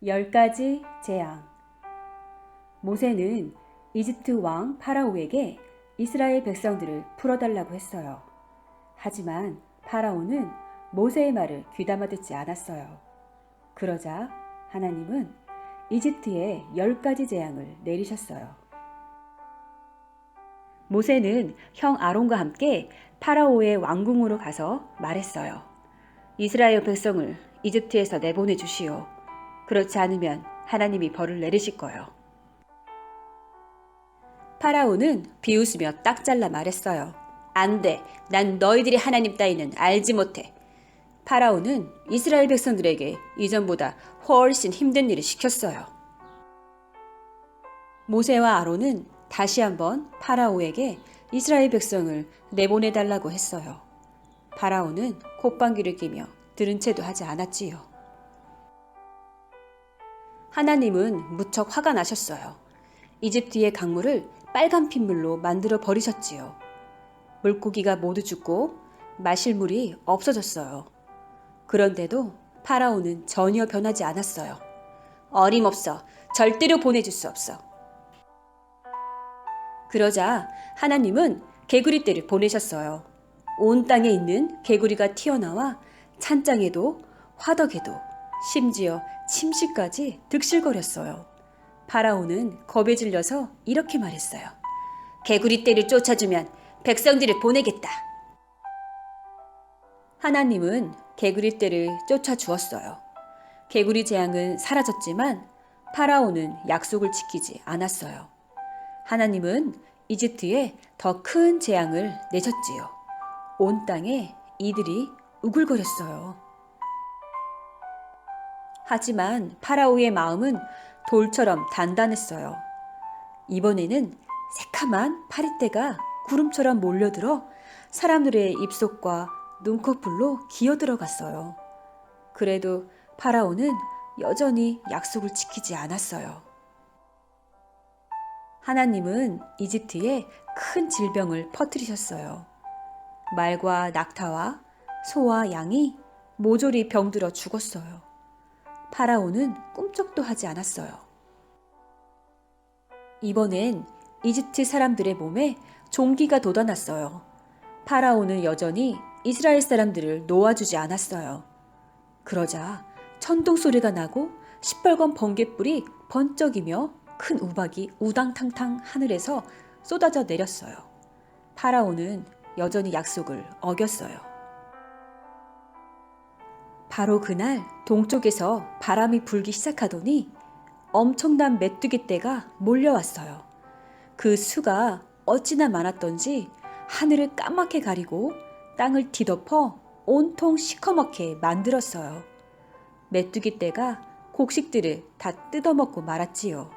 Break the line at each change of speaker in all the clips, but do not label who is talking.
10가지 재앙. 모세는 이집트 왕 파라오에게 이스라엘 백성들을 풀어달라고 했어요. 하지만 파라오는 모세의 말을 귀담아 듣지 않았어요. 그러자 하나님은 이집트에 10가지 재앙을 내리셨어요. 모세는 형 아론과 함께 파라오의 왕궁으로 가서 말했어요. 이스라엘 백성을 이집트에서 내보내 주시오. 그렇지 않으면 하나님이 벌을 내리실 거요. 파라오는 비웃으며 딱 잘라 말했어요. 안 돼. 난 너희들이 하나님 따위는 알지 못해. 파라오는 이스라엘 백성들에게 이전보다 훨씬 힘든 일을 시켰어요. 모세와 아론은 다시 한번 파라오에게 이스라엘 백성을 내보내달라고 했어요. 파라오는 콧방귀를 뀌며 들은 채도 하지 않았지요. 하나님은 무척 화가 나셨어요. 이집트의 강물을 빨간 핏물로 만들어 버리셨지요. 물고기가 모두 죽고 마실 물이 없어졌어요. 그런데도 파라오는 전혀 변하지 않았어요. 어림없어. 절대로 보내줄 수 없어. 그러자 하나님은 개구리떼를 보내셨어요. 온 땅에 있는 개구리가 튀어나와 찬장에도 화덕에도 심지어 침실까지 득실거렸어요. 파라오는 겁에 질려서 이렇게 말했어요. 개구리떼를 쫓아주면 백성들을 보내겠다. 하나님은 개구리떼를 쫓아주었어요. 개구리 재앙은 사라졌지만 파라오는 약속을 지키지 않았어요. 하나님은 이집트에 더 큰 재앙을 내셨지요. 온 땅에 이들이 우글거렸어요. 하지만 파라오의 마음은 돌처럼 단단했어요. 이번에는 새카만 파리떼가 구름처럼 몰려들어 사람들의 입속과 눈꺼풀로 기어들어갔어요. 그래도 파라오는 여전히 약속을 지키지 않았어요. 하나님은 이집트에 큰 질병을 퍼뜨리셨어요. 말과 낙타와 소와 양이 모조리 병들어 죽었어요. 파라오는 꿈쩍도 하지 않았어요. 이번엔 이집트 사람들의 몸에 종기가 돋아났어요. 파라오는 여전히 이스라엘 사람들을 놓아주지 않았어요. 그러자 천둥 소리가 나고 시뻘건 번갯불이 번쩍이며 큰 우박이 우당탕탕 하늘에서 쏟아져 내렸어요. 파라오는 여전히 약속을 어겼어요. 바로 그날 동쪽에서 바람이 불기 시작하더니 엄청난 메뚜기떼가 몰려왔어요. 그 수가 어찌나 많았던지 하늘을 까맣게 가리고 땅을 뒤덮어 온통 시커멓게 만들었어요. 메뚜기떼가 곡식들을 다 뜯어먹고 말았지요.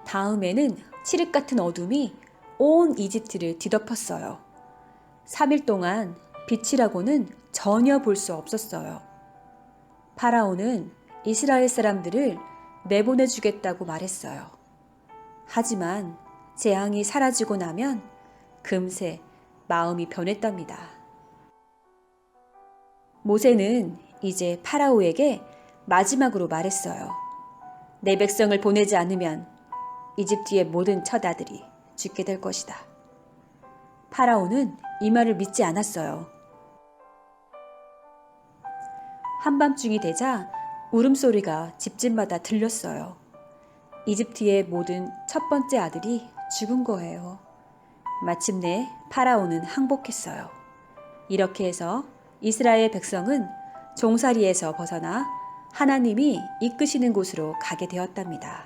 다음에는 칠흑 같은 어둠이 온 이집트를 뒤덮었어요. 3일 동안 빛이라고는 전혀 볼 수 없었어요. 파라오는 이스라엘 사람들을 내보내주겠다고 말했어요. 하지만 재앙이 사라지고 나면 금세 마음이 변했답니다. 모세는 이제 파라오에게 마지막으로 말했어요. 내 백성을 보내지 않으면 이집트의 모든 처자들이 죽게 될 것이다. 파라오는 이 말을 믿지 않았어요. 한밤중이 되자 울음소리가 집집마다 들렸어요. 이집트의 모든 첫 번째 아들이 죽은 거예요. 마침내 파라오는 항복했어요. 이렇게 해서 이스라엘 백성은 종살이에서 벗어나 하나님이 이끄시는 곳으로 가게 되었답니다.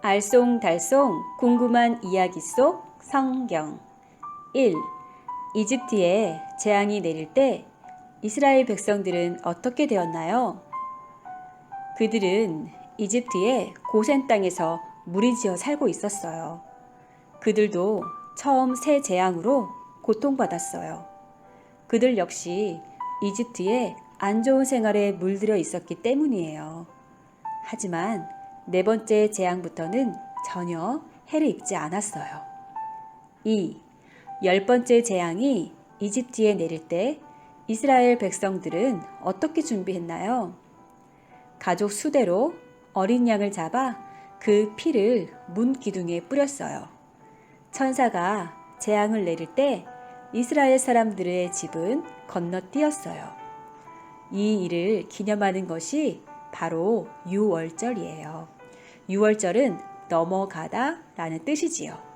알쏭달쏭 궁금한 이야기 속 성경 1. 이집트에 재앙이 내릴 때 이스라엘 백성들은 어떻게 되었나요? 그들은 이집트의 고센 땅에서 무리지어 살고 있었어요. 그들도 처음 새 재앙으로 고통받았어요. 그들 역시 이집트의 안 좋은 생활에 물들여 있었기 때문이에요. 하지만 네 번째 재앙부터는 전혀 해를 입지 않았어요. 2. 10번째 재앙이 이집트에 내릴 때 이스라엘 백성들은 어떻게 준비했나요? 가족 수대로 어린 양을 잡아 그 피를 문 기둥에 뿌렸어요. 천사가 재앙을 내릴 때 이스라엘 사람들의 집은 건너뛰었어요. 이 일을 기념하는 것이 바로 유월절이에요. 유월절은 넘어가다 라는 뜻이지요.